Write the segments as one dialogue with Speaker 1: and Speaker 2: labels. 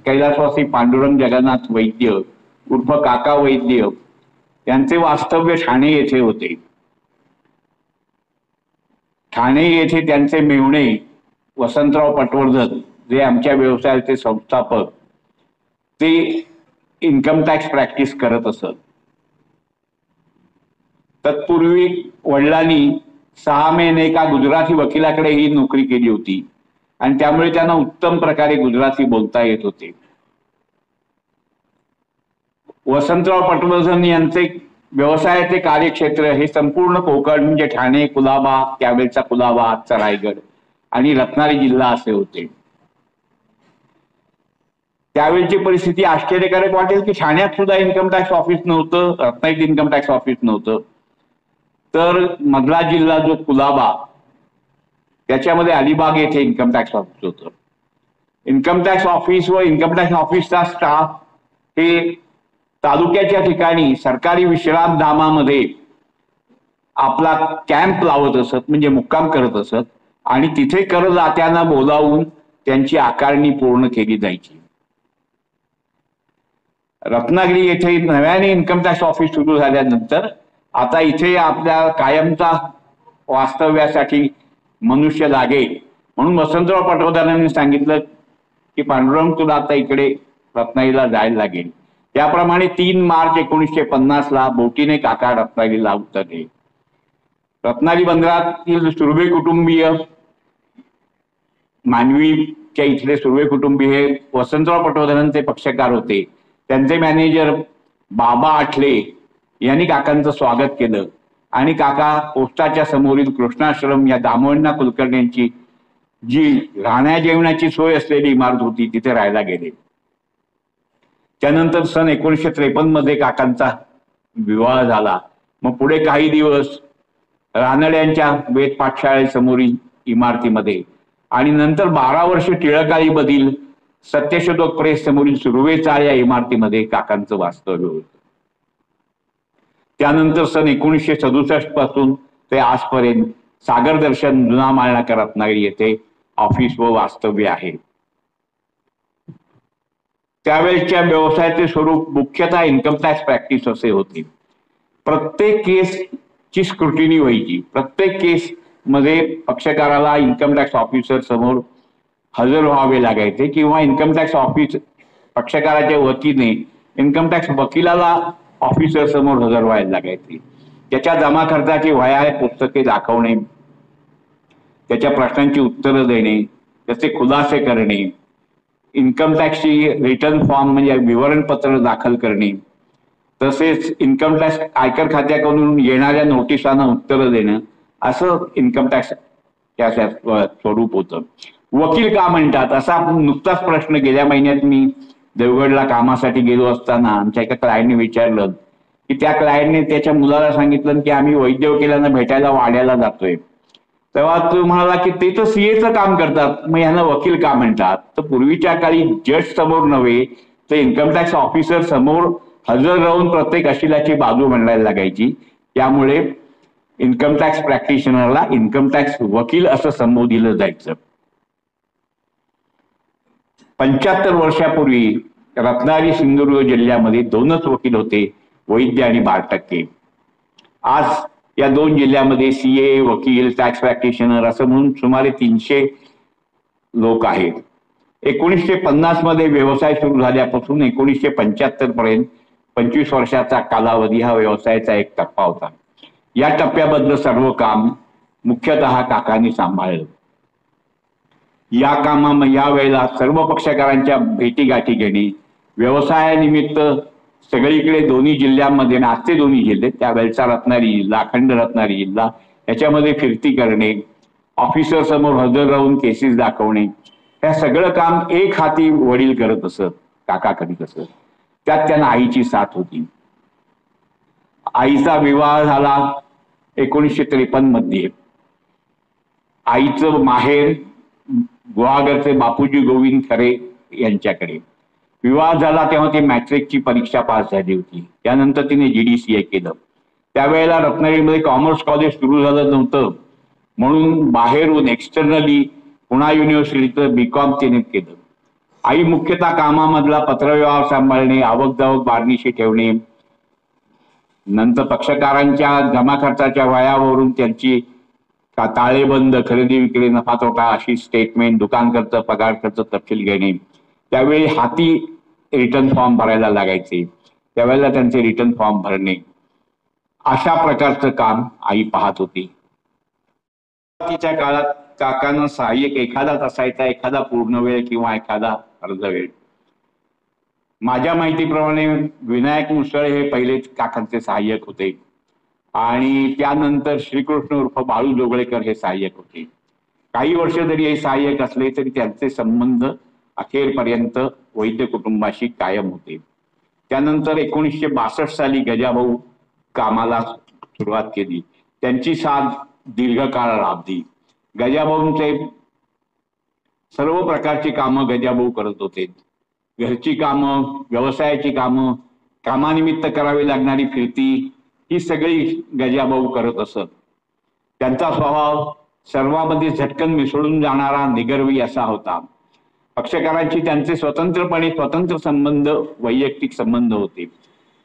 Speaker 1: कैलासवासी पांडुरंग जगन्नाथ वैद्य उर्फ काका वैद्य यांचे वास्तव्य ठाणे येथे होते. ठाणे येथे त्यांचे मेव्हणे वसंतराव पटवर्धन जे आमच्या व्यवसायाचे संस्थापक ते इन्कम टॅक्स प्रॅक्टिस करत असत. तत्पूर्वी वडिलांनी 6 महिने एका गुजराती वकिलाकडे ही नोकरी केली होती आणि त्यामुळे त्यांना उत्तम प्रकारे गुजराती बोलता येत होते. वसंतराव पटवर्धन यांचे व्यवसायाचे कार्यक्षेत्र हे संपूर्ण कोकण म्हणजे ठाणे, कुलाबा, त्यावेळचा कुलाबा, आजचा रायगड आणि रत्नागिरी जिल्हा असे होते. त्यावेळची परिस्थिती आश्चर्यकारक वाटेल की ठाण्यात सुद्धा इन्कम टॅक्स ऑफिस नव्हतं, रत्नागिरीत इन्कम टॅक्स ऑफिस नव्हतं. तर मधला जिल्हा जो कुलाबा त्याच्यामध्ये अलिबाग येथे इन्कम टॅक्स ऑफिस होतं. इन्कम टॅक्स ऑफिस व इन्कम टॅक्स ऑफिसचा स्टाफ हे तालुक्याच्या ठिकाणी सरकारी विश्रामधामामध्ये आपला कॅम्प लावत असत, म्हणजे मुक्काम करत असत आणि तिथे करदात्यांना बोलावून त्यांची आकारणी पूर्ण केली जायची. रत्नागिरी येथे नव्याने इन्कम टॅक्स ऑफिस सुरू झाल्यानंतर आता इथे आपल्या कायमचा वास्तव्यासाठी मनुष्य लागेल म्हणून वसंतराव पटवर्धनांनी सांगितलं की पांडुरंग तुला आता इकडे रत्नागिरीला जायला लागेल. त्याप्रमाणे 3 मार्च 1950 बोटीने काका रत्नागिरीला उतरले. रत्नागिरी बंदरातील सुर्वे कुटुंबीय मानवीच्या इथले सुर्वे कुटुंबीय हे वसंतराव पटवर्धनांचे पक्षकार होते. त्यांचे मॅनेजर बाबा आठले यांनी काकांचं स्वागत केलं आणि काका पोस्टाच्या समोरील कृष्णाश्रम या दामोदर कुलकर्ण्यांची जी राहण्या जेवणाची सोय असलेली इमारत होती तिथे राहायला गेले. त्यानंतर सन 1953 मध्ये काकांचा विवाह झाला. मग पुढे काही दिवस रानड्यांच्या वेद पाठशाळेसमोरील इमारतीमध्ये आणि नंतर 12 वर्ष टिळकाईमधील सत्यशोधक प्रेस समोरील सुर्वे चाळ या इमारतीमध्ये काकांचं वास्तव्य होतं. त्यानंतर सन 1967 पासून ते आजपर्यंत सागर दर्शन जुना माळनाका रत्नागिरी येथे ऑफिस व वास्तव्य आहे. त्यावेळेच्या व्यवसायाचे स्वरूप मुख्यतः इन्कम टॅक्स प्रॅक्टिस असे होते. प्रत्येक केसची स्क्रुटिनी व्हायची. प्रत्येक केस मध्ये पक्षकाराला इन्कम टॅक्स ऑफिसर समोर हजर व्हावे लागायचे किंवा इन्कम टॅक्स ऑफिस पक्षकाराच्या वतीने इन्कम टॅक्स वकिलाला ऑफिसर समोर हजर व्हायला लागायचे. त्याच्या जमा खर्चाची वह्या पुस्तके दाखवणे, त्याच्या प्रश्नांची उत्तरं देणे, त्याचे खुलासे करणे, इन्कम टॅक्सची रिटर्न फॉर्म म्हणजे विवरणपत्र दाखल करणे, तसेच इन्कम टॅक्स आयकर खात्याकडून येणाऱ्या नोटिसांना उत्तरं देणं असं इन्कम टॅक्स त्याचं स्वरूप होतं. वकील का म्हणतात असा नुकताच प्रश्न गेल्या महिन्यात मी देवगडला कामासाठी गेलो असताना आमच्या एका क्लायंटने विचारलं की त्या क्लायंटने त्याच्या मुलाला सांगितलं की आम्ही वैद्य वकिलांना भेटायला वाड्याला जातोय. तेव्हा तो म्हणाला की ते तर सीएचं काम करतात, मग यांना वकील का म्हणतात. तर पूर्वीच्या काळी जज समोर नव्हे तर इन्कम टॅक्स ऑफिसर समोर हजर राहून प्रत्येक अशिलाची बाजू मांडायला लागायची. त्यामुळे इन्कम टॅक्स प्रॅक्टिशनरला इन्कम टॅक्स वकील असं संबोधिलं जायचं. 75 वर्षापूर्वी रत्नागिरी सिंधुदुर्ग जिल्ह्यामध्ये 2च वकील होते, वैद्य आणि 12%. आज या 2 जिल्ह्यामध्ये सीए, वकील, टॅक्स प्रॅक्टिशनर असं म्हणून सुमारे 300 लोक आहेत. 1950 मध्ये व्यवसाय सुरू झाल्यापासून 1975 पर्यंत 25 वर्षाचा कालावधी हा व्यवसायाचा एक टप्पा होता. या टप्प्याबद्दल सर्व काम मुख्यतः काकांनी सांभाळलं. या वेळेला सर्व पक्षकारांच्या भेटीगाठी घेणे, व्यवसायानिमित्त सगळीकडे दोन्ही जिल्ह्यांमध्ये आजचे दोन्ही जिल्हे त्यावेळेचा रत्नागिरी जिल्हा, अखंड रत्नागिरी जिल्हा याच्यामध्ये फिरती करणे, ऑफिसर समोर हजर राहून केसेस दाखवणे, हे सगळं काम एक हाती वडील करत असत, काका करीत असत. त्यात त्यांना आईची साथ होती. आईचा विवाह झाला 1953 मध्ये. आईचं माहेर गुहागरचे बापूजी गोविंद खरे यांच्याकडे. विवाह झाला तेव्हा ती मॅट्रिकची परीक्षा पास झाली होती. त्यानंतर तिने GDCA केलं. त्यावेळेला रत्नागिरीमध्ये कॉमर्स कॉलेज सुरू झालं नव्हतं म्हणून बाहेरून एक्सटर्नली पुणा युनिव्हर्सिटीचं BCom तिने केलं. आई मुख्यतः कामामधला पत्रव्यवहार सांभाळणे, आवक जावक बारनीशी ठेवणे, नंतर पक्षकारांच्या जमा खर्चाच्या वयावरून त्यांची ताळेबंद, खरेदी विक्री, नफा तोटा अशी स्टेटमेंट, दुकान खर्च, पगार खर्च तपशील घेणे. त्यावेळी हाती रिटर्न फॉर्म भरायला लागायचे, त्यावेळेला त्यांचे रिटर्न फॉर्म भरणे, अशा प्रकारचं काम आई पाहत होती. तिच्या काळात काकांना सहाय्यक एखादाच असायचा, एखादा पूर्ण वेळ किंवा एखादा अर्ध वेळ. माझ्या माहितीप्रमाणे विनायक मुसळे हे पहिले काकांचे सहाय्यक होते आणि त्यानंतर श्रीकृष्ण उर्फ बाळू जोगळेकर हे सहाय्यक होते. काही वर्ष जरी हे सहाय्यक असले तरी त्यांचे संबंध अखेरपर्यंत वैद्य कुटुंबाशी कायम होते. त्यानंतर 1962 साली गजाभाऊ कामाला सुरुवात केली. त्यांची साथ दीर्घकाळ लाभली. गजाभाऊंचे सर्व प्रकारची कामं गजाभाऊ करत होते. घरची कामं, व्यवसायाची कामं, कामानिमित्त करावी लागणारी फिरती, ही सगळी गजाभाऊ करत असत. त्यांचा स्वभाव सर्वांमध्ये झटकन मिसळून जाणारा, निगर्वी असा होता. पक्षकारांची त्यांचे स्वतंत्र संबंध, वैयक्तिक संबंध होते.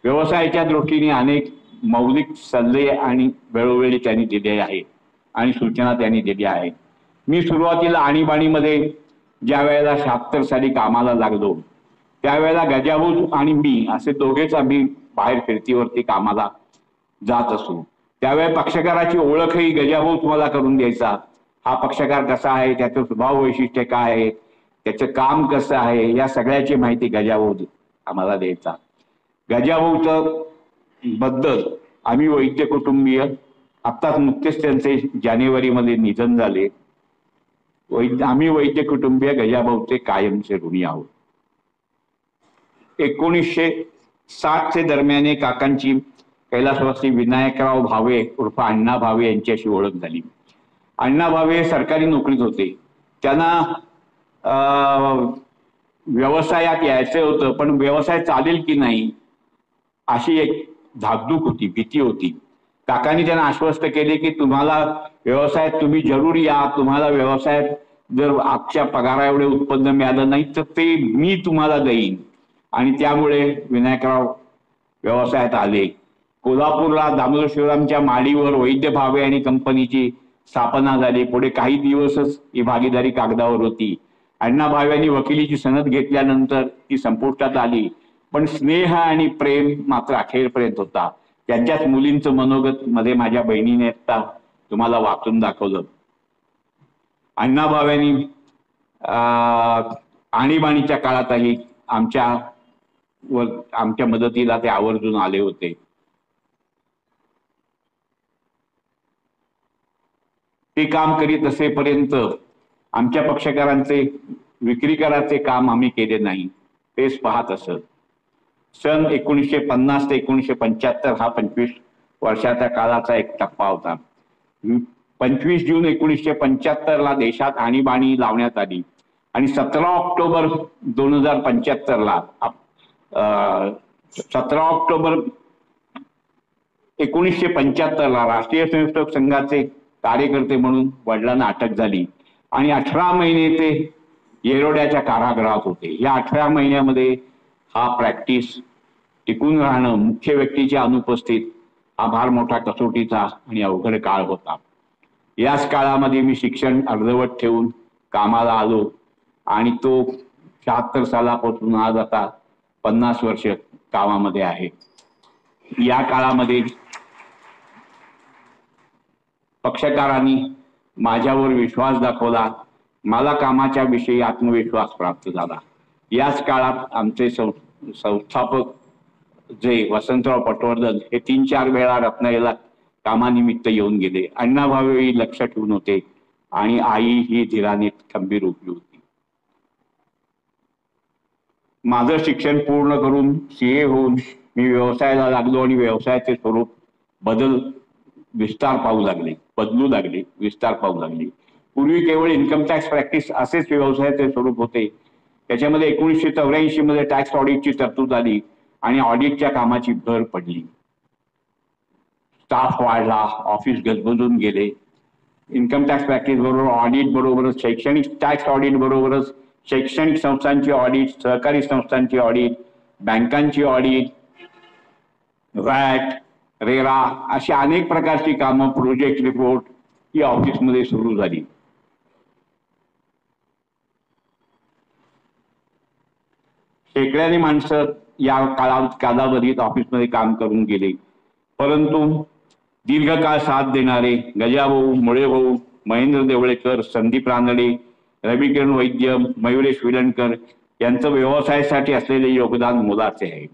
Speaker 1: व्यवसायाच्या दृष्टीने अनेक मौलिक सल्ले आणि वेळोवेळी त्यांनी दिले आहे आणि सूचना त्यांनी दिल्या आहेत. मी सुरुवातीला आणीबाणीमध्ये ज्या वेळेला 76 साली कामाला लागलो, त्यावेळेला गजाभाऊ आणि मी असे दोघेच आम्ही बाहेर फिरतीवरती कामाला जात असू. त्यावेळी पक्षकाराची ओळखही गजाभाऊ तुम्हाला करून द्यायचा. हा पक्षकार कसा आहे, त्याचं स्वभाव वैशिष्ट्य काय आहे, त्याचं काम कसं आहे, या सगळ्याची माहिती गजाभाऊ आम्हाला द्यायचा. गजाभाऊचं बद्दल आम्ही वैद्य कुटुंबीय, आत्ताच नुकतेच त्यांचे जानेवारीमध्ये निधन झाले, आम्ही वैद्य कुटुंबीय गजाभाऊचे कायमचे ऋणी आहोत. 1960 दरम्यान काकांची कैलासवासी विनायकराव भावे उर्फ अण्णा भावे यांच्याशी ओळख झाली. अण्णा भावे सरकारी नोकरीत होते. त्यांना व्यवसायात यायचं होतं, पण व्यवसाय चालेल की नाही अशी एक धाकधूक होती, भीती होती. काकांनी त्यांना आश्वस्त केले की तुम्हाला व्यवसायात तुम्ही जरूर या, तुम्हाला व्यवसायात जर आजच्या पगारा एवढे उत्पन्न मिळालं नाही तर ते मी तुम्हाला देईन. आणि त्यामुळे विनायकराव व्यवसायात आले. कोल्हापूरला दामोदर शिवरामच्या माडीवर वैद्य भावे आणि कंपनीची स्थापना झाली. पुढे काही दिवसच ही भागीदारी कागदावर होती. अण्णा भावे यांनी वकिलीची सनद घेतल्यानंतर ती संपुष्टात आली, पण स्नेह आणि प्रेम मात्र अखेरपर्यंत होता. त्यांच्याच मुलींचं मनोगत मध्ये माझ्या बहिणीने आता तुम्हाला वाचून दाखवलं. अण्णा भावेंनी आणीबाणीच्या काळातही आमच्या मदतीला ते आवर्जून आले होते. ते काम करीत असेपर्यंत आमच्या पक्षकारांचे विक्री कराचे काम आम्ही केले नाही, तेच पाहत असत. सन 1950 ते 1975 हा 25 वर्षाच्या काळाचा एक टप्पा होता. 25 जून 1975 देशात आणीबाणी लावण्यात आली आणि 17 ऑक्टोबर 2075 17 ऑक्टोबर 1975 राष्ट्रीय स्वयंसेवक संघाचे कार्यकर्ते म्हणून वडिलांना अटक झाली आणि 18 महिने ते येरोड्याच्या कारागृहात होते. या 18 महिन्यामध्ये हा प्रॅक्टिस टिकून राहणं, मुख्य व्यक्तीच्या अनुपस्थित, हा फार मोठा कसोटीचा आणि अवघड काळ होता. याच काळामध्ये मी शिक्षण अर्धवट ठेवून कामाला आलो आणि तो 76 सालापासून आज आता 50 वर्ष कामामध्ये आहे. या काळामध्ये पक्षकारांनी माझ्यावर विश्वास दाखवला, मला कामाच्या विषयी आत्मविश्वास प्राप्त झाला. याच काळात आमचे संस्थापक जे वसंतराव पटवर्धन हे 3-4 वेळा रत्नागिरीला कामानिमित्त येऊन गेले. अण्णा भावे लक्ष ठेवून होते आणि आई ही धीराने खंबीर उभी होती. माझं शिक्षण पूर्ण करून CA होऊन मी व्यवसायाला लागलो आणि व्यवसायाचे स्वरूप बदलू लागले, विस्तार पाहू लागले. पूर्वी केवळ इन्कम टॅक्स प्रॅक्टिस असेच व्यवसायाचे स्वरूप होते. त्याच्यामध्ये 1984 मध्ये टॅक्स ऑडिटची तरतूद आली आणि ऑडिटच्या कामाची भर पडली. स्टाफ वाढला, ऑफिस गजबजून गेले. इन्कम टॅक्स प्रॅक्टिस बरोबर ऑडिट बरोबरच शैक्षणिक टॅक्स ऑडिट बरोबरच शैक्षणिक संस्थांची ऑडिट, सहकारी संस्थांची ऑडिट, बँकांची ऑडिट, व्हॅट, रेरा अशी अनेक प्रकारची कामं, प्रोजेक्ट रिपोर्ट ही ऑफिसमध्ये सुरू झाली. शेकड्याने माणसं या कालावधीत ऑफिसमध्ये काम करून गेले, परंतु दीर्घकाळ साथ देणारे गजाभाऊ, मुळेभाऊ, महेंद्र देवळेकर, संदीप रानडे, रविकिरण वैद्य, मयुरेश विलणकर यांचं व्यवसायासाठी असलेले योगदान मोलाचे आहे.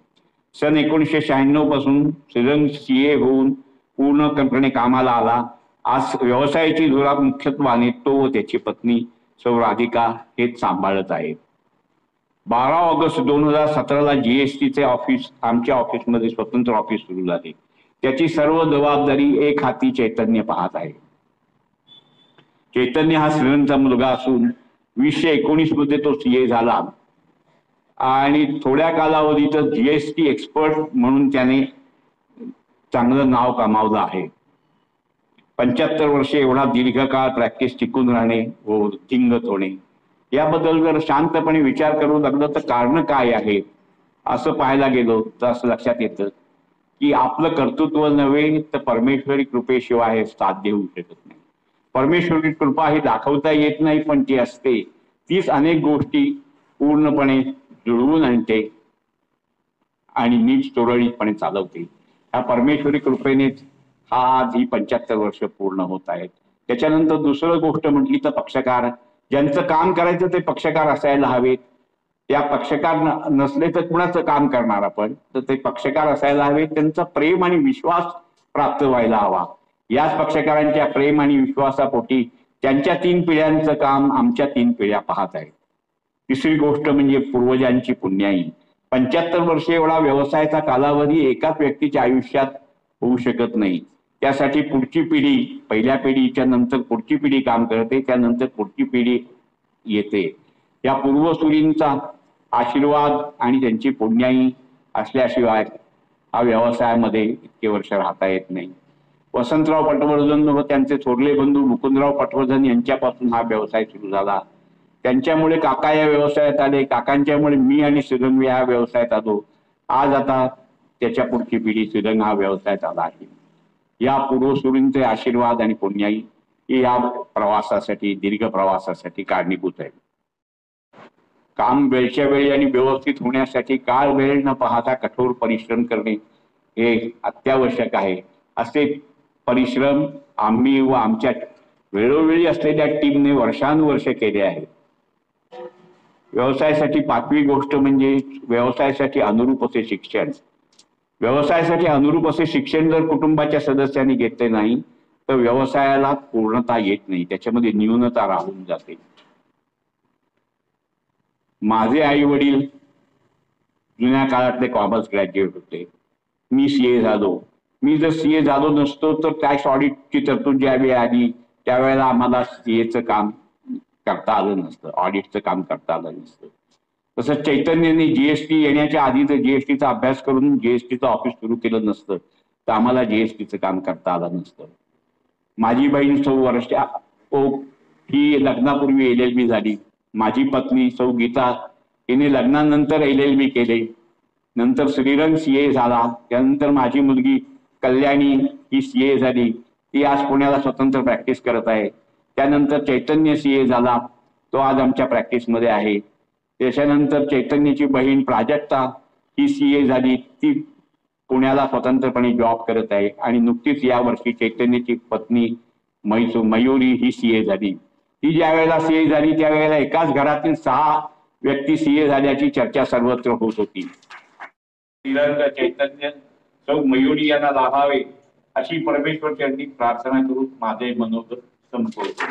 Speaker 1: सन 1996 पासून श्रीरंग CA होऊन पूर्णपणे कामाला आला. आज व्यवसायाची धुरा मुख्यत्वाने तो व त्याची पत्नी सौ राधिका हेच सांभाळत आहेत. 12 ऑगस्ट 2017ला GSTचे ऑफिस आमच्या ऑफिसमध्ये स्वतंत्र ऑफिस सुरू झाले. त्याची सर्व जबाबदारी एक हाती चैतन्य पाहत आहे. चैतन्य हा श्रीरंगचा मुलगा असून 2019 मध्ये तो CA झाला आणि थोड्या कालावधीतच GST एक्सपर्ट म्हणून त्याने चांगलं नाव कमावलं आहे. 75 वर्षे एवढा दीर्घकाळ प्रॅक्टिस टिकून राहणे व वृद्धिंगत होणे याबद्दल जर शांतपणे विचार करू लागलं तर कारण काय आहे असं पाहायला गेलो तर असं लक्षात येतं की आपलं कर्तृत्व नव्हे तर परमेश्वरी कृपेशिवाय हे साध्य होऊ शकत नाही. परमेश्वरी कृपा ही दाखवता येत नाही, पण ती असते. तीच अनेक गोष्टी पूर्णपणे जुळवून आणते आणि नीट सुरळीतपणे चालवते. ह्या परमेश्वरी कृपेनेच आज ही 75 वर्ष पूर्ण होत आहेत. त्याच्यानंतर दुसरं गोष्ट म्हटली तर पक्षकार, ज्यांचं काम करायचं ते पक्षकार असायला हवेत. त्या पक्षकार नसले तर कुणाचं काम करणार आपण, तर ते पक्षकार असायला हवेत. त्यांचा प्रेम आणि विश्वास प्राप्त व्हायला हवा. याच पक्षकारांच्या प्रेम आणि विश्वासापोटी त्यांच्या 3 पिढ्यांचं काम आमच्या 3 पिढ्या पाहत आहेत. तिसरी गोष्ट म्हणजे पूर्वजांची पुण्याई. 75 वर्षे एवढा व्यवसायाचा कालावधी एकाच व्यक्तीच्या आयुष्यात होऊ शकत नाही. त्यासाठी पुढची पिढी, पहिल्या पिढीच्या नंतर पुढची पिढी काम करते, त्यानंतर पुढची पिढी येते. या पूर्वसुरींचा आशीर्वाद आणि त्यांची पुण्याई असल्याशिवाय हा व्यवसायामध्ये इतके वर्ष राहता येत नाही. वसंतराव पटवर्धन व त्यांचे थोरले बंधू मुकुंदराव पटवर्धन यांच्यापासून हा व्यवसाय सुरू झाला. त्यांच्यामुळे काका या व्यवसायात आले, काकांच्यामुळे मी आणि श्रीरंग या व्यवसायात आलो. आज आता त्याच्या पुढची पिढी श्रीरंग हा व्यवसायात आला आहे. या पूर्वसुरींचे आशीर्वाद आणि पुण्याई ही या प्रवासासाठी, दीर्घ प्रवासासाठी कारणीभूत आहे. काम वेळच्या वेळी आणि व्यवस्थित होण्यासाठी काळ वेळ न पाहता कठोर परिश्रम करणे हे अत्यावश्यक आहे. असे परिश्रम आम्ही व आमच्या वेळोवेळी असलेल्या टीमने वर्षानुवर्ष केले आहेत. व्यवसायासाठी 5वी गोष्ट म्हणजे व्यवसायासाठी अनुरूप असे शिक्षण. व्यवसायासाठी अनुरूप असे शिक्षण जर कुटुंबाच्या सदस्यांनी घेतले नाही तर व्यवसायाला पूर्णता येत नाही, त्याच्यामध्ये न्यूनता राहून जाते. माझे आई वडील जुन्या काळातले कॉमर्स ग्रॅज्युएट होते. मी CA झालो. मी जर CA झालो नसतो तर टॅक्स ऑडिटची तरतूद ज्यावेळी आली त्यावेळेला आम्हाला CAचं काम करता आलं नसतं, ऑडिटचं काम करता आलं नसतं. तसंच चैतन्याने GST येण्याच्या आधी जर GSTचा अभ्यास करून GSTचं ऑफिस सुरू केलं नसतं तर आम्हाला GSTचं काम करता आलं नसतं. माझी बहीण सौ वर्षा ही लग्नापूर्वी LLB झाली. माझी पत्नी सौ गीता हिने लग्नानंतर LLB केले. नंतर श्रीरंग CA झाला. त्यानंतर माझी मुलगी कल्याणी ही CA झाली. ती आज पुण्याला स्वतंत्र प्रॅक्टिस करत आहे. त्यानंतर चैतन्य CA झाला, तो आज आमच्या प्रॅक्टिसमध्ये आहे. त्याच्यानंतर चैतन्याची बहीण प्राजक्ता ही CA झाली, ती पुण्याला स्वतंत्रपणे जॉब करत आहे. आणि नुकतीच यावर्षी चैतन्याची पत्नी मयुरी ही CA झाली. ती ज्या वेळेला CA झाली त्यावेळेला एकाच घरातील 6 व्यक्ती CA झाल्याची चर्चा सर्वत्र होत होती. श्रीरंग, चैतन्य, सौ मयुरी यांना लाभावे अशी परमेश्वर चरणी प्रार्थना करून माझे मनोगत संपवतो.